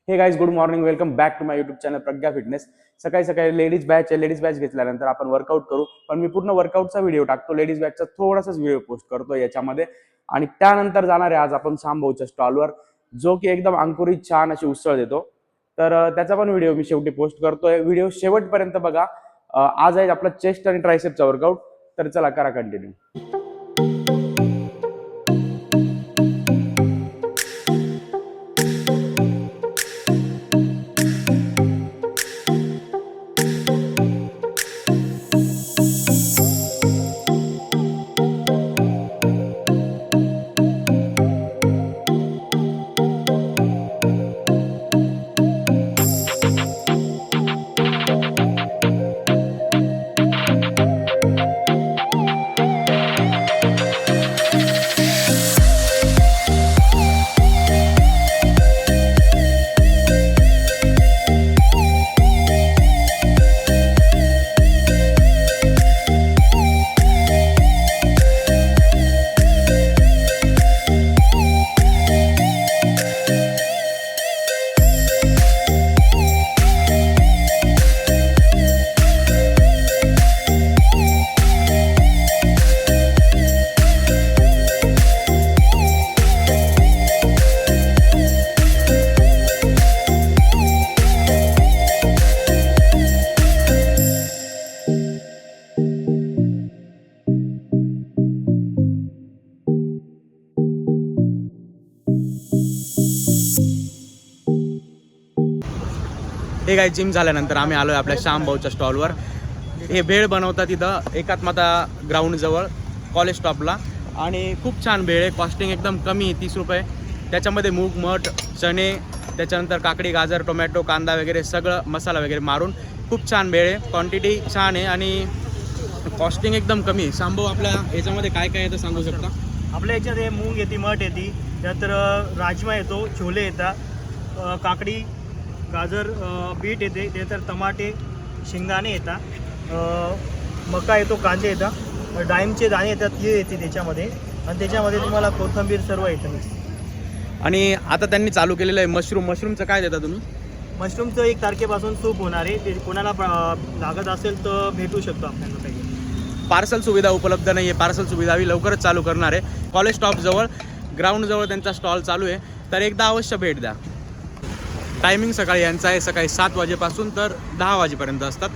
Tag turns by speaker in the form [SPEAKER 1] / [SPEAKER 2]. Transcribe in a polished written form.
[SPEAKER 1] हे guys, good morning. Welcome back to my YouTube channel Pragya fitness. सकाळी सकाळी ladies batch घेतल्यानंतर आपण वर्कआउट करू, पण मी पूर्ण वर्कआउटचा व्हिडिओ टाकतो. लेडीज बॅचचा थोडासाच व्हिडिओ पोस्ट करतो याच्यामध्ये. आणि त्यानंतर जाणार आहे आज आपण शामभाऊच्या स्टॉलवर, जो की एकदम अंकुरित छान अशी उसळ देतो. तर त्याचा पण व्हिडिओ मी शेवटी पोस्ट करतोय. व्हिडिओ शेवटपर्यंत बघा. आज आहे आपला चेस्ट आणि ट्रायसेपचा वर्कआउट. तर चला करा कंटिन्यू. हे काय, जिम झाल्यानंतर आम्ही आलोय आपल्या शामभाऊच्या स्टॉलवर. हे भेळ बनवतात तिथं एकात्मता ग्राउंड जवळ कॉलेज स्टॉपला. आणि खूप छान भेळ आहे. कॉस्टिंग एकदम कमी, 30 रुपये. त्याच्यामध्ये मूग, मठ, चणे, त्याच्यानंतर काकडी, गाजर, टोमॅटो, कांदा वगैरे सगळं मसाला वगैरे मारून खूप छान भेळ आहे. क्वांटिटी छान आहे आणि कॉस्टिंग एकदम कमी आहे. शामभाऊ, आपल्या याच्यामध्ये काय काय येतं सांगू शकता?
[SPEAKER 2] आपल्या याच्यात मूग येते, मठ येते, त्यानंतर राजमा येतो, छोले येतात, काकडी, गाजर, बीट येते, त्यानंतर टमाटे, शेंगदाणे येतात, मका येतो, कांदे येतात, डाळिंबचे दाणे येतात, हे येते त्याच्यामध्ये. आणि त्याच्यामध्ये तुम्हाला कोथिंबीर सर्व येतं मिक्स.
[SPEAKER 1] आणि आता त्यांनी चालू केलेलं आहे मशरूमचं काय देता तुम्ही?
[SPEAKER 2] मशरूमचं 1 तारखेपासून सूप होणार आहे. ते कोणाला लागत असेल तर भेटू शकतो आपल्याला. काही
[SPEAKER 1] पार्सल सुविधा उपलब्ध नाही आहे. पार्सल सुविधा ही लवकरच चालू करणार आहे. कॉलेज स्टॉप जवळ ग्राउंड जवळ त्यांचा स्टॉल चालू आहे. तर एकदा अवश्य भेट द्या. टायमिंग सकाळी यांचा आहे, सकाळी 7 वाजेपासून तर 10 वाजेपर्यंत असतात.